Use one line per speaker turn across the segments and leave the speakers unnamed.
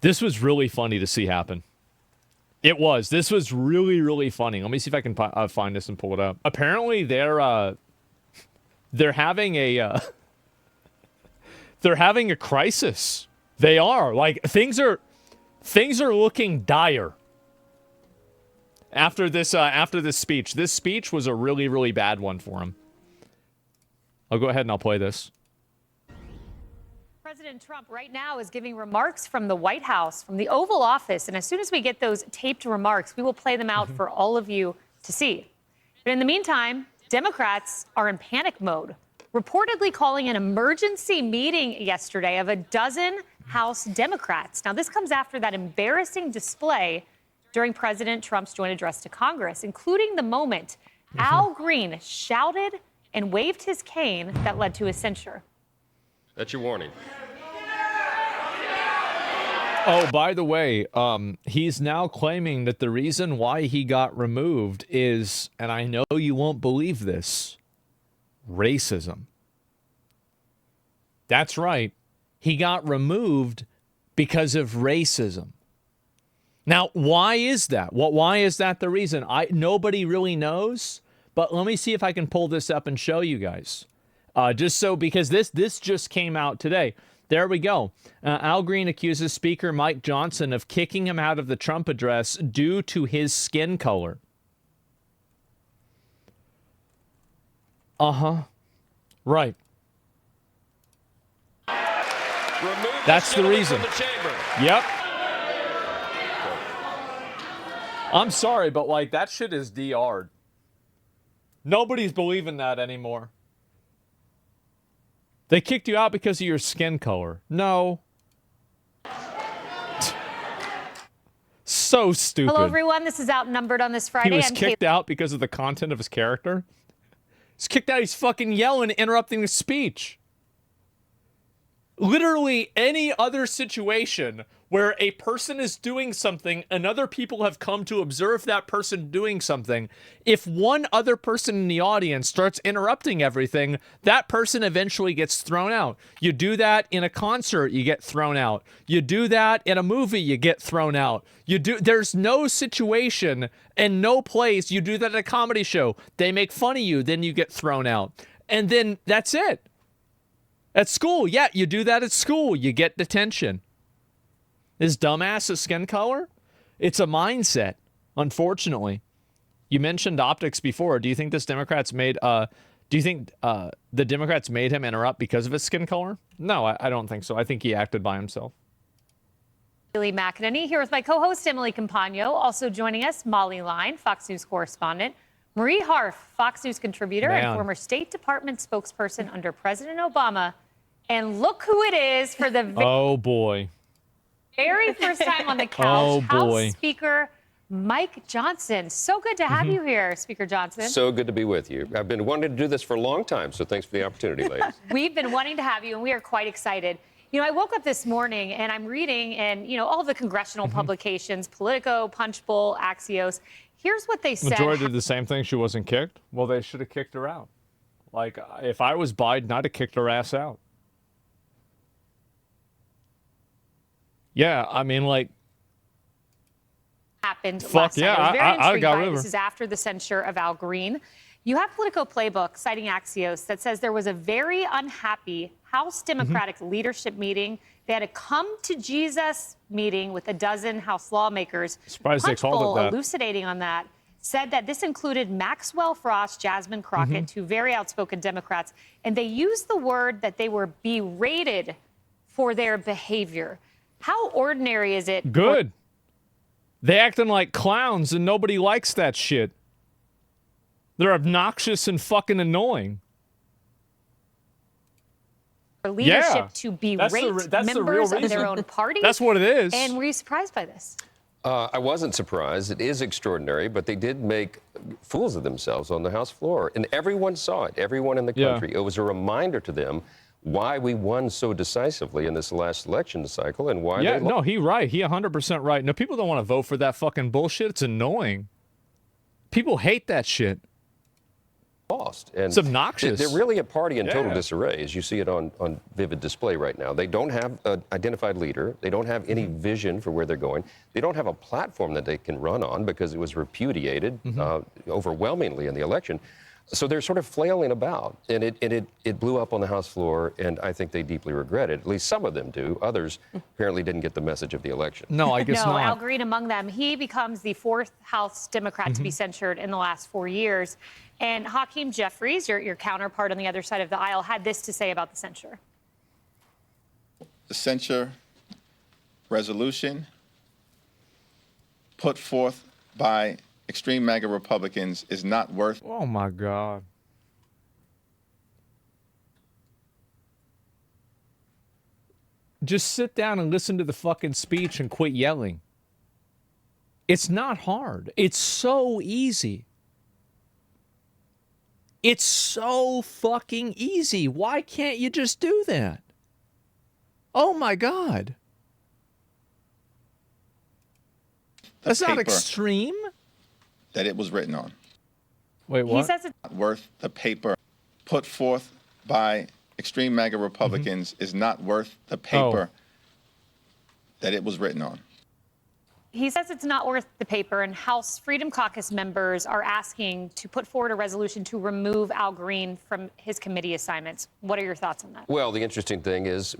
This was really funny to see happen. It was. This was really, really funny. Let me see if I can find this and pull it up. Apparently, they're having a they're having a crisis. They are. Like, things are looking dire after this speech. This speech was a really, really bad one for him. I'll go ahead and I'll play this.
President Trump right now is giving remarks from the White House, from the Oval Office. And as soon as we get those taped remarks, we will play them out for all of you to see. But in the meantime, Democrats are in panic mode, reportedly calling an emergency meeting yesterday of a dozen House Democrats. Now, this comes after that embarrassing display during President Trump's joint address to Congress, including the moment Al Green shouted and waved his cane that led to his censure.
That's your warning.
Oh, by the way, he's now claiming that the reason why he got removed is, and I know you won't believe this, racism. That's right. He got removed because of racism. Now, why is that? Why is that the reason? Nobody really knows, but let me see if I can pull this up and show you guys. Because this just came out today. There we go. Al Green accuses Speaker Mike Johnson of kicking him out of the Trump address due to his skin color. Right. That's the reason. Yep. I'm sorry, but like that shit is DR'd. Nobody's believing that anymore. They kicked you out because of your skin color. No. So stupid.
Hello, everyone. This is Outnumbered on this Friday.
He was kicked out because of the content of his character. He's kicked out. He's fucking yelling, interrupting his speech. Literally any other situation where a person is doing something and other people have come to observe that person doing something, if one other person in the audience starts interrupting everything, that person eventually gets thrown out. You do that in a concert, you get thrown out. You do that in a movie, you get thrown out. There's no situation and no place. You do that at a comedy show. They make fun of you, then you get thrown out. And then that's it. At school, yeah, you do that at school. You get detention. Is dumbass a skin color? It's a mindset, unfortunately. You mentioned optics before. Do you think this Democrats made the Democrats made him interrupt because of his skin color? No, I don't think so. I think he acted by himself.
Billy McEnany here with my co-host Emily Campagno. Also joining us, Molly Line, Fox News correspondent. Marie Harf, Fox News contributor and former State Department spokesperson under President Obama. And look who it is for the very first time on the couch, House Speaker Mike Johnson. So good to have you here, Speaker Johnson.
So good to be with you. I've been wanting to do this for a long time, so thanks for the opportunity, ladies.
We've been wanting to have you, and we are quite excited. You know, I woke up this morning, and I'm reading, and, you know, all the congressional publications, Politico, Punchbowl, Axios. Here's what they said.
Majority did the same thing. She wasn't kicked. Well, they should have kicked her out. Like, if I was Biden, I'd have kicked her ass out. Yeah, I mean, like,
happened
fuck
last night.
Yeah, I got rid of her.
This is after the censure of Al Green. You have Politico Playbook citing Axios that says there was a very unhappy House Democratic leadership meeting. They had a come to Jesus meeting with a dozen House lawmakers.
Surprised they called it that.
Elucidating on that, said that this included Maxwell Frost, Jasmine Crockett, two very outspoken Democrats, and they used the word that they were berated for their behavior. How ordinary is it?
Good. They acting like clowns and nobody likes that shit. They're obnoxious and fucking annoying.
For leadership to berate members of their own party.
That's what it is.
And were you surprised by this?
I wasn't surprised. It is extraordinary, but they did make fools of themselves on the House floor. And everyone saw it, everyone in the country. It was a reminder to them why we won so decisively in this last election cycle and why they lost.
No, he right. He 100% right. No, people don't want to vote for that fucking bullshit. It's annoying. People hate that shit.
lost. And
it's obnoxious.
They're really a party in total disarray, as you see it on vivid display right now. They don't have an identified leader. They don't have any vision for where they're going. They don't have a platform that they can run on because it was repudiated overwhelmingly in the election. So they're sort of flailing about, and it blew up on the House floor, and I think they deeply regret it. At least some of them do. Others apparently didn't get the message of the election.
No, I guess not.
Al Green among them. He becomes the fourth House Democrat to be censured in the last 4 years. And Hakeem Jeffries, your counterpart on the other side of the aisle, had this to say about the censure.
The censure resolution put forth by extreme MAGA Republicans is not worth.
Oh my God. Just sit down and listen to the fucking speech and quit yelling. It's not hard. It's so easy. It's so fucking easy. Why can't you just do that? Oh my God. That's not extreme.
That it was written on.
Wait, what?
He says it's not worth the paper put forth by extreme MAGA Republicans is not worth the paper that it was written on.
He says it's not worth the paper, and House Freedom Caucus members are asking to put forward a resolution to remove Al Green from his committee assignments. What are your thoughts on that?
Well, the interesting thing is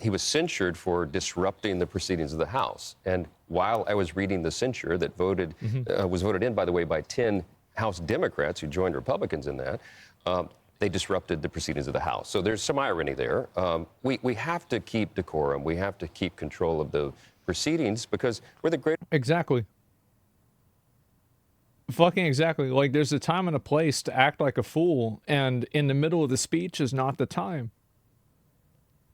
he was censured for disrupting the proceedings of the House. And while I was reading the censure that was voted in, by the way, by 10 House Democrats who joined Republicans in that, they disrupted the proceedings of the House. So there's some irony there. We have to keep decorum. We have to keep control of the proceedings because we're the great.
Exactly. Fucking exactly. Like, there's a time and a place to act like a fool, and in the middle of the speech is not the time.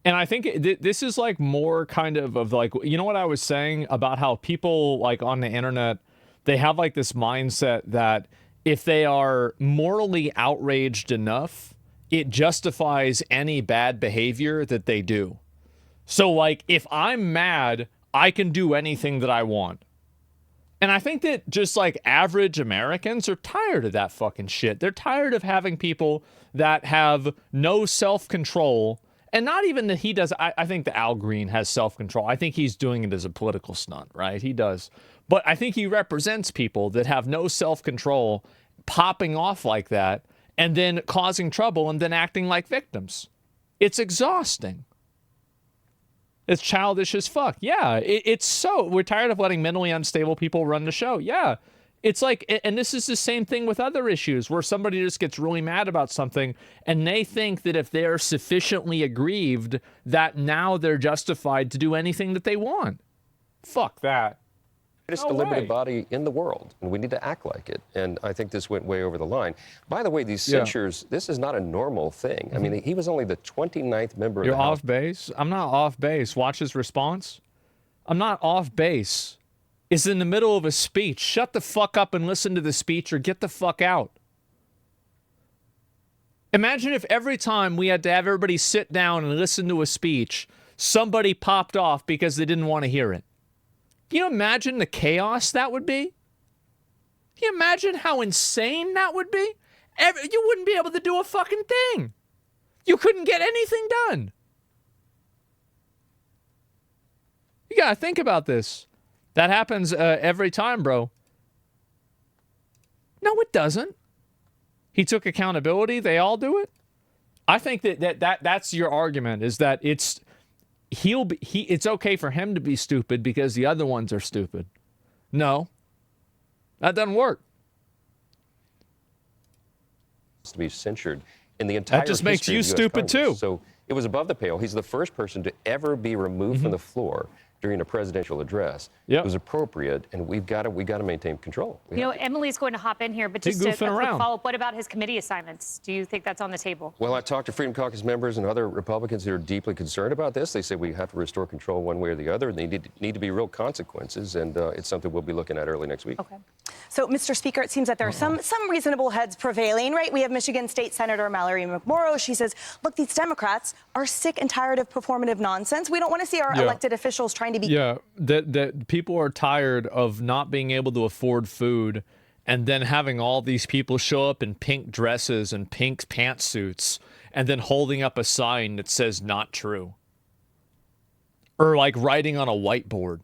And I think this is like more kind of like, you know what I was saying about how people like on the internet, they have like this mindset that if they are morally outraged enough, it justifies any bad behavior that they do. So like, if I'm mad, I can do anything that I want. And I think that just like average Americans are tired of that fucking shit. They're tired of having people that have no self-control. And not even that he does. I think that Al Green has self-control. I think he's doing it as a political stunt, right? He does. But I think he represents people that have no self-control, popping off like that, and then causing trouble and then acting like victims. It's exhausting. It's childish as fuck. Yeah, it's so... We're tired of letting mentally unstable people run the show. Yeah. It's like... And this is the same thing with other issues where somebody just gets really mad about something and they think that if they're sufficiently aggrieved that now they're justified to do anything that they want. Fuck that.
Greatest deliberative body in the world, and we need to act like it. And I think this went way over the line. By the way, these censures, this is not a normal thing. I mean, he was only the 29th member of the House.
You're off base? I'm not off base. Watch his response. I'm not off base. It's in the middle of a speech. Shut the fuck up and listen to the speech or get the fuck out. Imagine if every time we had to have everybody sit down and listen to a speech, somebody popped off because they didn't want to hear it. Can you imagine the chaos that would be? Can you imagine how insane that would be? You wouldn't be able to do a fucking thing. You couldn't get anything done. You gotta think about this. That happens every time, bro. No, it doesn't. He took accountability. They all do it. I think that's your argument, is that it's okay for him to be stupid because the other ones are stupid. No, that doesn't work.
To be censured in the entire
that just makes you stupid too.
So it was above the pale. He's the first person to ever be removed from the floor during a presidential address. It was appropriate, and we've got to maintain control.
Emily's going to hop in here, but just a quick follow-up. What about his committee assignments? Do you think that's on the table?
Well, I've talked to Freedom Caucus members and other Republicans who are deeply concerned about this. They say we have to restore control one way or the other, and they need to be real consequences, and it's something we'll be looking at early next week.
Okay. So, Mr. Speaker, it seems that there are some reasonable heads prevailing, right? We have Michigan State Senator Mallory McMorrow. She says, look, these Democrats are sick and tired of performative nonsense. We don't want to see our elected officials trying to be...
Yeah, that people are tired of not being able to afford food and then having all these people show up in pink dresses and pink pantsuits and then holding up a sign that says not true. Or like writing on a whiteboard.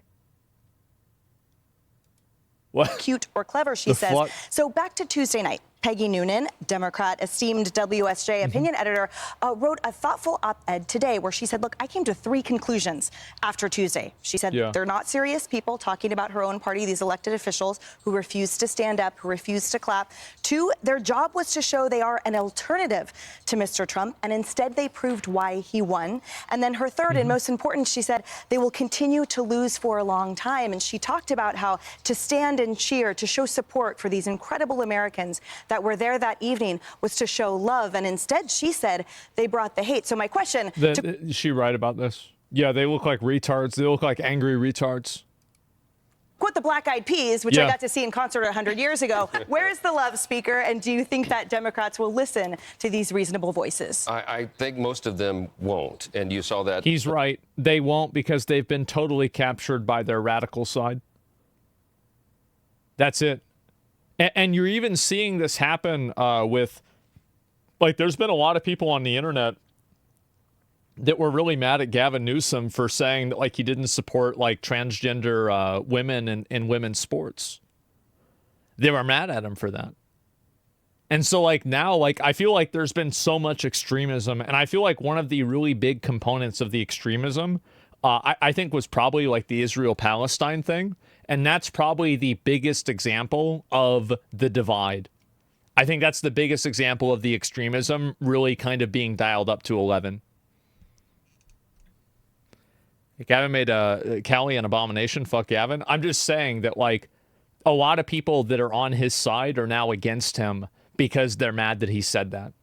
What?
Cute or clever, she says.
Fuck?
So back to Tuesday night. Peggy Noonan, Democrat, esteemed WSJ opinion editor, wrote a thoughtful op-ed today where she said, look, I came to 3 conclusions after Tuesday. She said they're not serious people, talking about her own party, these elected officials who refused to stand up, who refused to clap. 2, their job was to show they are an alternative to Mr. Trump, and instead they proved why he won. And then her third and most important, she said, they will continue to lose for a long time. And she talked about how to stand and cheer, to show support for these incredible Americans that were there that evening was to show love. And instead, she said, they brought the hate. So my question...
Is she right about this? Yeah, they look like retards. They look like angry retards.
Quote the Black Eyed Peas, which I got to see in concert 100 years ago. Where is the love, Speaker? And do you think that Democrats will listen to these reasonable voices?
I think most of them won't. And you saw that.
He's right. They won't because they've been totally captured by their radical side. That's it. And you're even seeing this happen with, like, there's been a lot of people on the internet that were really mad at Gavin Newsom for saying that, like, he didn't support, like, transgender women in women's sports. They were mad at him for that. And so, like, now, like, I feel like there's been so much extremism, and I feel like one of the really big components of the extremism, I think, was probably, like, the Israel-Palestine thing. And that's probably the biggest example of the divide. I think that's the biggest example of the extremism really kind of being dialed up to 11. Gavin made Callie an abomination. Fuck Gavin. I'm just saying that, like, a lot of people that are on his side are now against him because they're mad that he said that.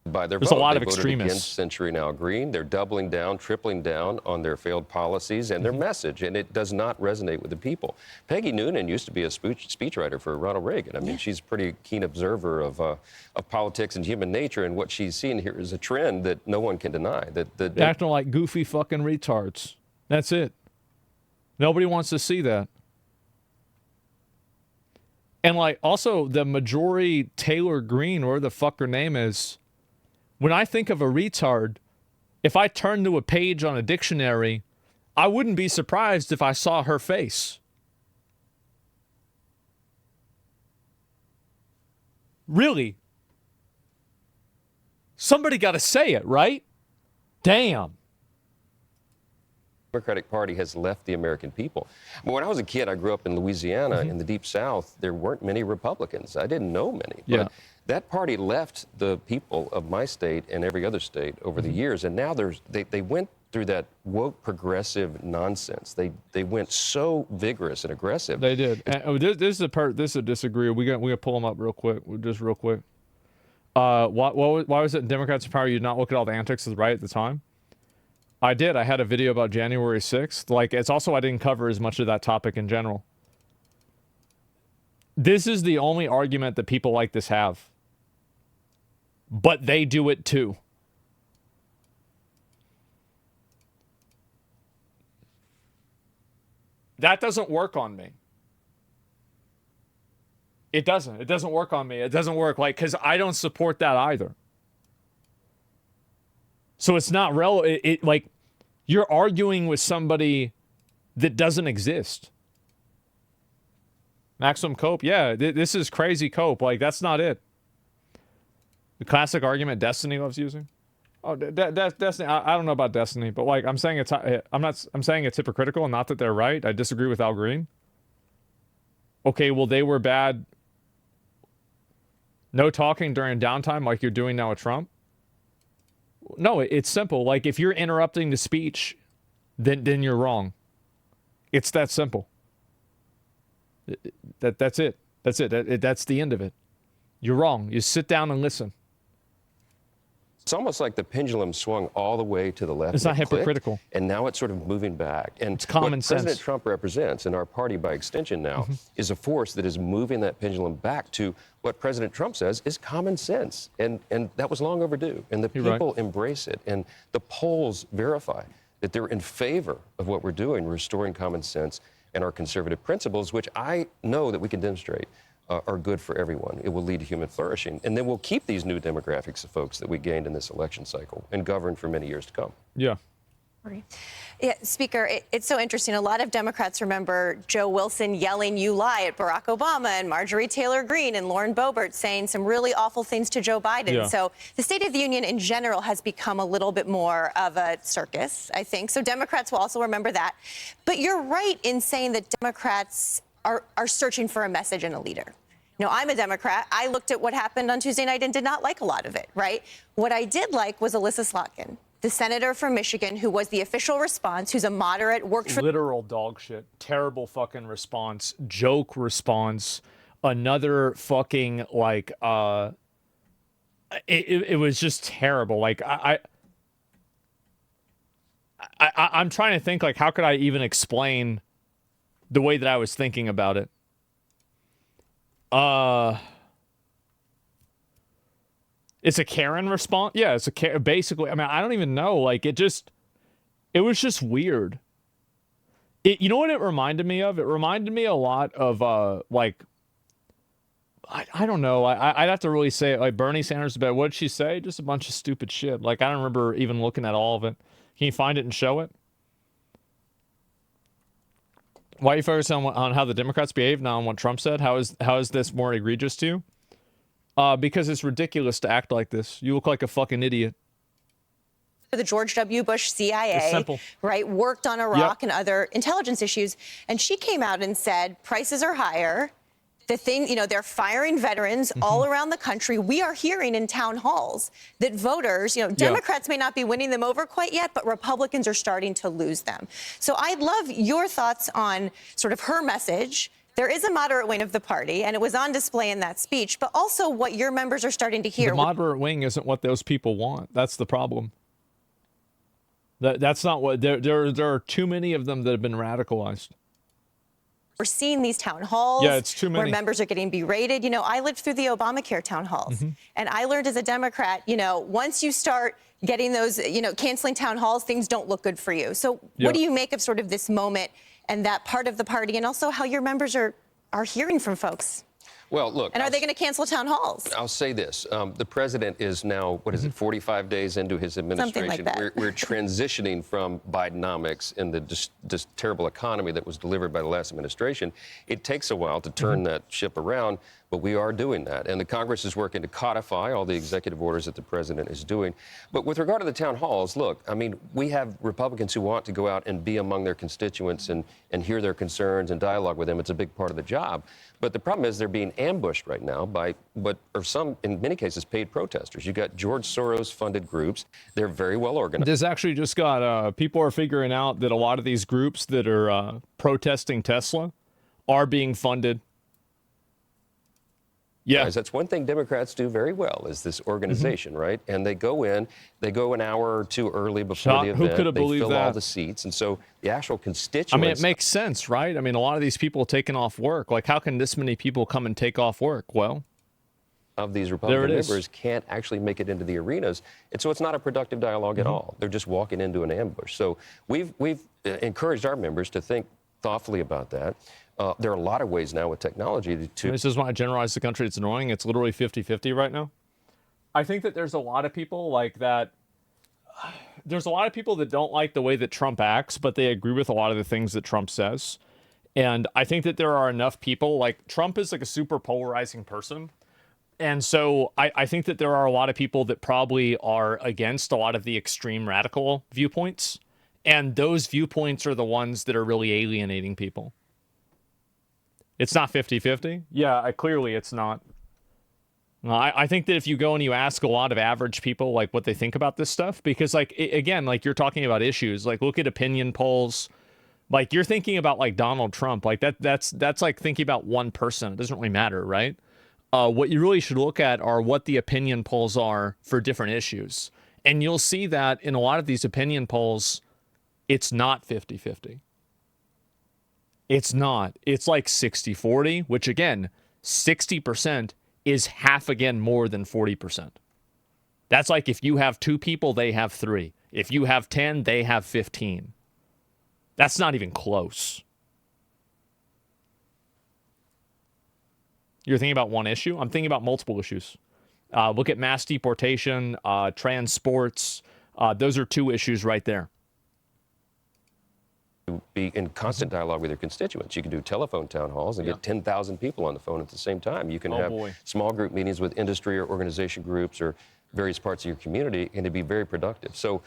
By their
There's
vote.
a lot
They
of
voted
extremists.
against Century Now Green. They're doubling down, tripling down on their failed policies and their message, and it does not resonate with the people. Peggy Noonan used to be a speechwriter for Ronald Reagan. I mean, she's a pretty keen observer of politics and human nature, and what she's seen here is a trend that no one can deny. That
acting like goofy fucking retards. That's it. Nobody wants to see that. And, like, also the Marjorie Taylor Greene, or the fuck her name is, when I think of a retard, if I turn to a page on a dictionary, I wouldn't be surprised if I saw her face. Really? Somebody got to say it, right? Damn.
Democratic Party has left the American people. When I was a kid, I grew up in Louisiana in the Deep South. There weren't many Republicans. I didn't know many. But that party left the people of my state and every other state over the years, and now they went through that woke progressive nonsense. They went so vigorous and aggressive.
They did. And, this is a part. This is a disagree. We gonna pull them up real quick. Just real quick. Why was it in Democrats in power you did not look at all the antics of the right at the time? I did. I had a video about January 6th. Like, it's also I didn't cover as much of that topic in general. This is the only argument that people like this have. But they do it too. That doesn't work on me. It doesn't. It doesn't work on me. It doesn't work, like, because I don't support that either. So it's not relevant. Like, you're arguing with somebody that doesn't exist. Maximum cope. Yeah, this is crazy cope. Like, that's not it. The classic argument Destiny loves using. Oh, Destiny. I don't know about Destiny, but, like, I'm saying I'm saying it's hypocritical, and not that they're right. I disagree with Al Green. Okay, well, they were bad. No talking during downtime like you're doing now with Trump. No, it's simple. Like, if you're interrupting the speech, then you're wrong. It's that simple. That's it. That's it. That's the end of it. You're wrong. You sit down and listen.
It's almost like the pendulum swung all the way to the left.
It's not hypocritical.
And now it's sort of moving back. And
it's common
what
sense.
President Trump represents, and our party by extension now, is a force that is moving that pendulum back to what President Trump says is common sense. And that was long overdue. And the people embrace it. And the polls verify that they're in favor of what we're doing, restoring common sense, and our conservative principles, which I know that we can demonstrate are good for everyone. It will lead to human flourishing. And then we'll keep these new demographics of folks that we gained in this election cycle and govern for many years to come.
Yeah.
Yeah, Speaker, it's so interesting. A lot of Democrats remember Joe Wilson yelling, "You lie," at Barack Obama, and Marjorie Taylor Greene and Lauren Boebert saying some really awful things to Joe Biden.
Yeah.
So the State of the Union in general has become a little bit more of a circus, I think. So Democrats will also remember that. But you're right in saying that Democrats are searching for a message and a leader. You know, I'm a Democrat. I looked at what happened on Tuesday night and did not like a lot of it, right? What I did like was Alyssa Slotkin, the senator from Michigan, who was the official response, who's a moderate, worked for...
Literal dog shit. Terrible fucking response. Joke response. Another fucking, like, it was just terrible. Like, I'm trying to think, like, how could I even explain the way that I was thinking about it? It's a Karen response. Yeah, it's a basically. I mean, I don't even know. Like, it was just weird. You know what it reminded me of? It reminded me a lot of like, I don't know. I'd have to really say it. Like Bernie Sanders. But what did she say? Just a bunch of stupid shit. Like, I don't remember even looking at all of it. Can you find it and show it? Why are you focusing on how the Democrats behave, not on what Trump said? How is this more egregious to you? Because it's ridiculous to act like this. You look like a fucking idiot.
The George W. Bush CIA,
It's simple.
right, worked on Iraq
Yep.
and other intelligence issues. And she came out and said, prices are higher. The thing, you know, they're firing veterans all around the country. We are hearing in town halls that voters, you know, Democrats may not be winning them over quite yet, but Republicans are starting to lose them. So I'd love your thoughts on sort of her message. There is a moderate wing of the party, and it was on display in that speech, but also what your members are starting to hear.
The moderate wing isn't what those people want. That's the problem. That's not what... There are too many of them that have been radicalized.
We're seeing these town halls
it's too many.
where members are getting berated. You know, I lived through the Obamacare town halls, and I learned as a Democrat, you know, once you start getting those, you know, canceling town halls, things don't look good for you. So what do you make of sort of this moment and that part of the party, and also how your members are hearing from folks?
Well, look.
And are they going to cancel town halls?
I'll say this. The president is now, what is it, 45 days into his administration.
Something like that.
We're transitioning from Bidenomics and this terrible economy that was delivered by the last administration. It takes a while to turn that ship around, but we are doing that. And the Congress is working to codify all the executive orders that the president is doing. But with regard to the town halls, look, I mean, we have Republicans who want to go out and be among their constituents and hear their concerns and dialogue with them. It's a big part of the job. But the problem is they're being ambushed right now by what are some, in many cases, paid protesters. You got George Soros-funded groups. They're very well organized.
This actually just got, people are figuring out that a lot of these groups that are protesting Tesla are being funded. Yeah.
Guys, that's one thing Democrats do very well is this organization, right? And they go in, they go an hour or two early before the event.
Who could have believed
they fill
that?
all the seats. And so the actual constituents...
I mean, it makes sense, right? I mean, a lot of these people taking off work. Like, how can this many people come and take off work? Well,
of these Republican members can't actually make it into the arenas. And so it's not a productive dialogue at all. They're just walking into an ambush. So we've encouraged our members to think thoughtfully about that. There are a lot of ways now with technology to...
This is why I generalize the country. It's annoying. It's literally 50-50 right now. I think that there's a lot of people like that. There's a lot of people that don't like the way that Trump acts, but they agree with a lot of the things that Trump says. And I think that there are enough people, like Trump is like a super polarizing person. And so I think that there are a lot of people that probably are against a lot of the extreme radical viewpoints. And those viewpoints are the ones that are really alienating people. It's not 50-50. Yeah, clearly it's not. I think that if you go and you ask a lot of average people like what they think about this stuff, because like again, like you're talking about issues, like look at opinion polls. Like you're thinking about like Donald Trump, like that's like thinking about one person. It doesn't really matter, right? What you really should look at are what the opinion polls are for different issues. And you'll see that in a lot of these opinion polls, it's not 50-50. It's not. It's like 60-40, which again, 60% is half again more than 40%. That's like if you have 2 people, they have 3. If you have 10, they have 15. That's not even close. You're thinking about one issue? I'm thinking about multiple issues. Look at mass deportation, trans sports. Those are 2 issues right there.
Be in constant dialogue with your constituents. You can do telephone town halls and get 10,000 people on the phone at the same time. You can have small group meetings with industry or organization groups or various parts of your community, and to be very productive. So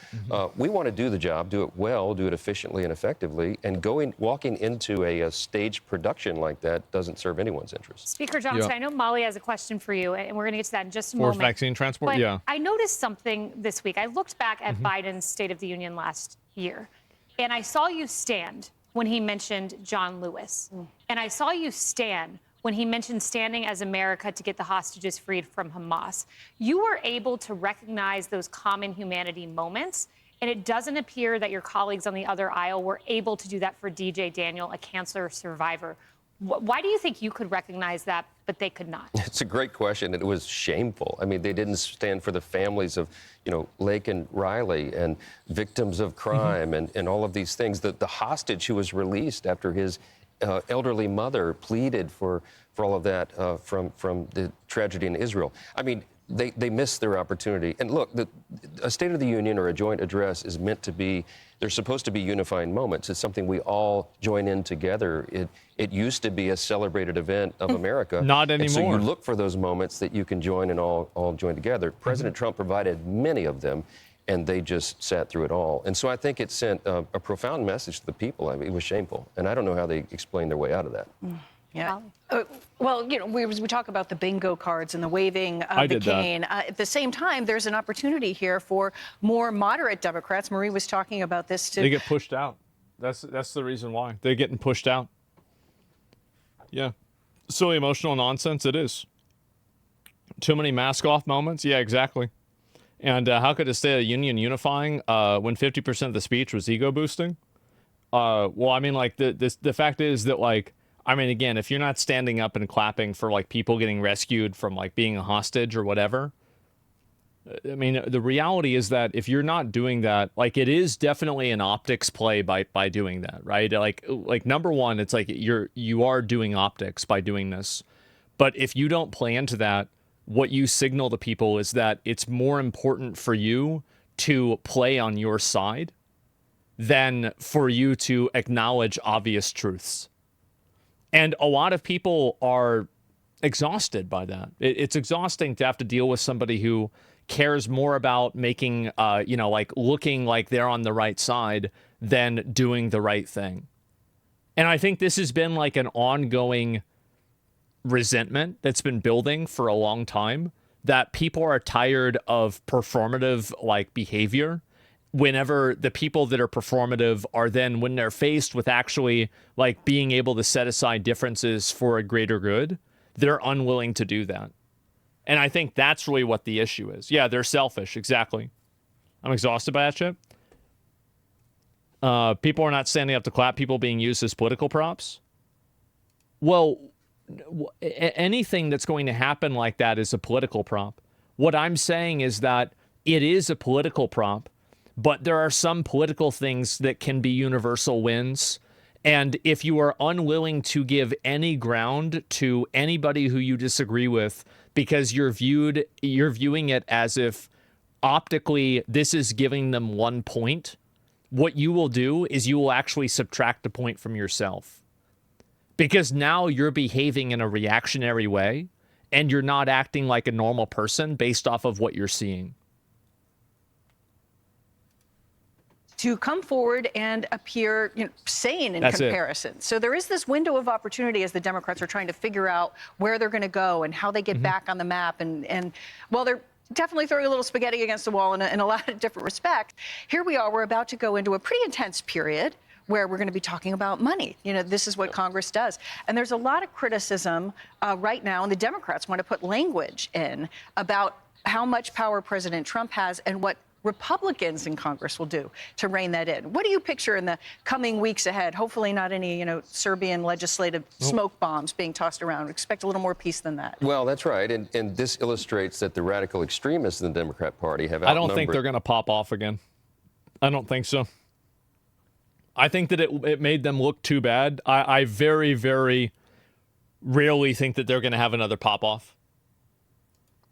we want to do the job, do it well, do it efficiently and effectively, and walking into a staged production like that doesn't serve anyone's interest.
Speaker Johnson, I know Molly has a question for you, and we're going to get to that in just a
Forced
moment.
vaccine transport,
but I noticed something this week. I looked back at Biden's State of the Union last year, and I saw you stand when he mentioned John Lewis. And I saw you stand when he mentioned standing as America to get the hostages freed from Hamas. You were able to recognize those common humanity moments, and it doesn't appear that your colleagues on the other aisle were able to do that for DJ Daniel, a cancer survivor. Why do you think you could recognize that, but they could not?
It's a great question, and it was shameful. I mean, they didn't stand for the families of, Lake and Riley and victims of crime and all of these things. The hostage who was released after his elderly mother pleaded for all of that from the tragedy in Israel. I mean, they missed their opportunity. And look, a State of the Union or a joint address is meant to be, they're supposed to be unifying moments. It's something we all join in together. It used to be a celebrated event of America.
Not anymore.
And so you look for those moments that you can join and all join together. President Trump provided many of them, and they just sat through it all. And so I think it sent a profound message to the people. I mean, it was shameful. And I don't know how they explain their way out of that.
Yeah. Well, we talk about the bingo cards and the waving of the cane. At the same time, there's an opportunity here for more moderate Democrats. Marie was talking about this too.
They get pushed out. That's the reason why. They're getting pushed out. Yeah. Silly emotional nonsense it is. Too many mask off moments. Yeah, exactly. And how could a State of the Union unifying when 50% of the speech was ego boosting? Well, I mean, like the fact is that, like, I mean, again, if you're not standing up and clapping for like people getting rescued from like being a hostage or whatever, I mean, the reality is that if you're not doing that, like, it is definitely an optics play by doing that, right? Like number one, it's like you are doing optics by doing this, but if you don't play into that, what you signal to people is that it's more important for you to play on your side than for you to acknowledge obvious truths. And a lot of people are exhausted by that. It's exhausting to have to deal with somebody who cares more about making, like looking like they're on the right side than doing the right thing. And I think this has been like an ongoing resentment that's been building for a long time, that people are tired of performative like behavior whenever the people that are performative are then, when they're faced with actually like being able to set aside differences for a greater good, they're unwilling to do that. And I think that's really what the issue is. Yeah, they're selfish. Exactly. I'm exhausted by that shit. People are not standing up to clap, people being used as political props. Well, anything that's going to happen like that is a political prop. What I'm saying is that it is a political prop, but there are some political things that can be universal wins. And if you are unwilling to give any ground to anybody who you disagree with because you're viewing it as if optically this is giving them 1 point, what you will do is you will actually subtract a point from yourself. Because now you're behaving in a reactionary way and you're not acting like a normal person based off of what you're seeing.
To come forward and appear sane in comparison. So there is this window of opportunity as the Democrats are trying to figure out where they're going to go and how they get back on the map. And well, they're definitely throwing a little spaghetti against the wall in a lot of different respects. Here we are. We're about to go into a pretty intense period where we're going to be talking about money. This is what Congress does. And there's a lot of criticism right now, and the Democrats want to put language in about how much power President Trump has and what Republicans in Congress will do to rein that in. What do you picture in the coming weeks ahead? Hopefully not any, Serbian legislative smoke bombs being tossed around. Expect a little more peace than that.
Well, that's right. And this illustrates that the radical extremists in the Democrat Party have outnumbered.
I don't think they're going to pop off again. I don't think so. I think that it made them look too bad. I very, very really think that they're going to have another pop-off.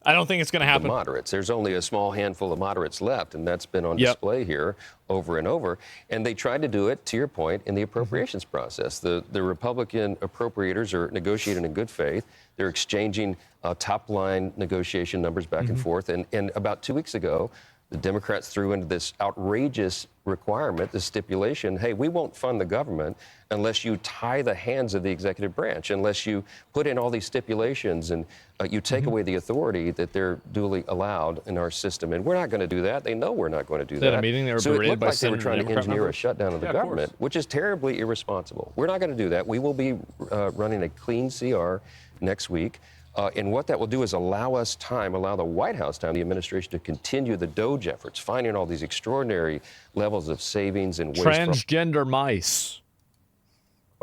I don't think it's going to happen.
The moderates. There's only a small handful of moderates left, and that's been on display here over and over. And they tried to do it, to your point, in the appropriations process. The Republican appropriators are negotiating in good faith. They're exchanging top-line negotiation numbers back and forth. And about 2 weeks ago, the Democrats threw into this outrageous requirement, this stipulation, hey, we won't fund the government unless you tie the hands of the executive branch, unless you put in all these stipulations and you take away the authority that they're duly allowed in our system. And we're not going to do that. They know we're not going to do that.
At a meeting, they were
so it
berated
looked
by
like they were trying to
Democrat
engineer
members.
a shutdown of the government, which is terribly irresponsible. We're not going to do that. We will be running a clean CR next week. And what that will do is allow us time, allow the White House time, the administration to continue the DOGE efforts, finding all these extraordinary levels of savings and waste
Transgender mice.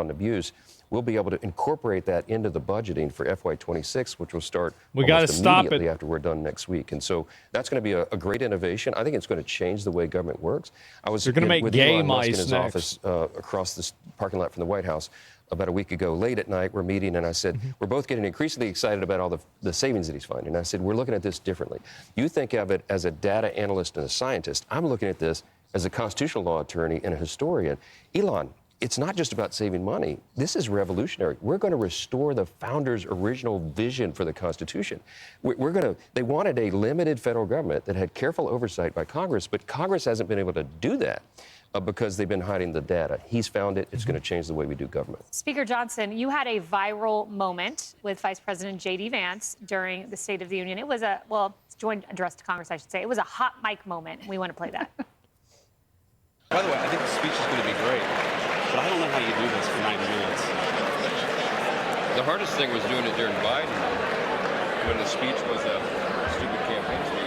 on abuse. We'll be able to incorporate that into the budgeting for FY26, which will start
We gotta
almost
stop
immediately
it.
after we're done next week. And so that's going to be a great innovation. I think it's going to change the way government works. I was
They're gonna make
with
gay
Elon Musk in
mice
his
next.
office across this parking lot from the White House about a week ago. Late at night, we're meeting, and I said, we're both getting increasingly excited about all the savings that he's finding. And I said, we're looking at this differently. You think of it as a data analyst and a scientist. I'm looking at this as a constitutional law attorney and a historian. Elon, it's not just about saving money. This is revolutionary. We're going to restore the founders' original vision for the Constitution. They wanted a limited federal government that had careful oversight by Congress, but Congress hasn't been able to do that because they've been hiding the data. He's found it. It's going to change the way we do government.
Speaker Johnson, you had a viral moment with Vice President J.D. Vance during the State of the Union. It was joint address to Congress, I should say. It was a hot mic moment. We want to play that.
By the way, I think the speech is going to be great, but I don't know how you do this for 90 minutes.
The hardest thing was doing it during Biden when the speech was a stupid campaign speech.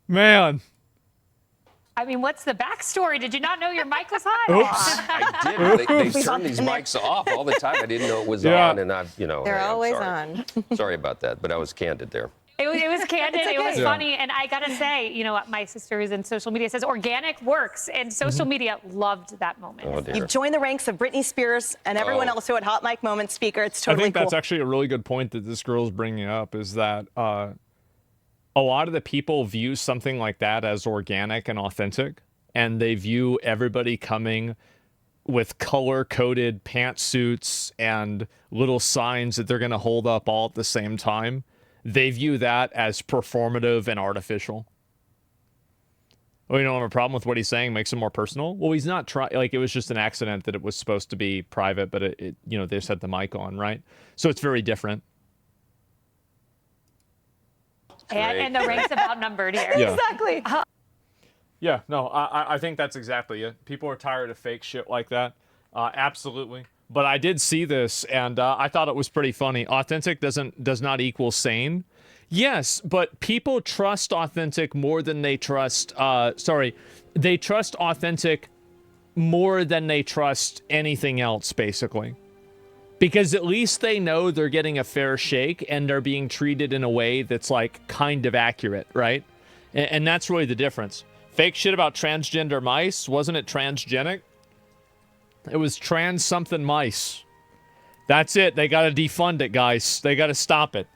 Man.
I mean, what's the backstory? Did you not know your mic was hot?
I did. They turn these mics off all the time. I didn't know it was on, and
They're always on.
Sorry about that, but I was candid there.
It was candid. It was funny. And I got to say, my sister who's in social media says organic works. And social media loved that moment.
Oh, dear.
You've joined the ranks of Britney Spears and everyone else who had hot mic moments, Speaker. It's totally
I think
cool.
that's actually a really good point that this girl's bringing up, is that a lot of the people view something like that as organic and authentic, and they view everybody coming with color-coded pantsuits and little signs that they're going to hold up all at the same time. They view that as performative and artificial. Oh, you don't have a problem with what he's saying? Makes it more personal? Well, he's not trying. Like, it was just an accident that it was supposed to be private, but it they just had the mic on, right? So it's very different.
And the rank's about numbered here.
Yeah.
Exactly.
Yeah, no, I think that's exactly it. People are tired of fake shit like that. Absolutely. But I did see this, and I thought it was pretty funny. Authentic does not equal sane. Yes, but people trust authentic more than they trust... they trust authentic more than they trust anything else, basically. Because at least they know they're getting a fair shake, and they're being treated in a way that's, like, kind of accurate, right? And that's really the difference. Fake shit about transgender mice, wasn't it transgenic? It was trans something mice. That's it. They got to defund it, guys. They got to stop it.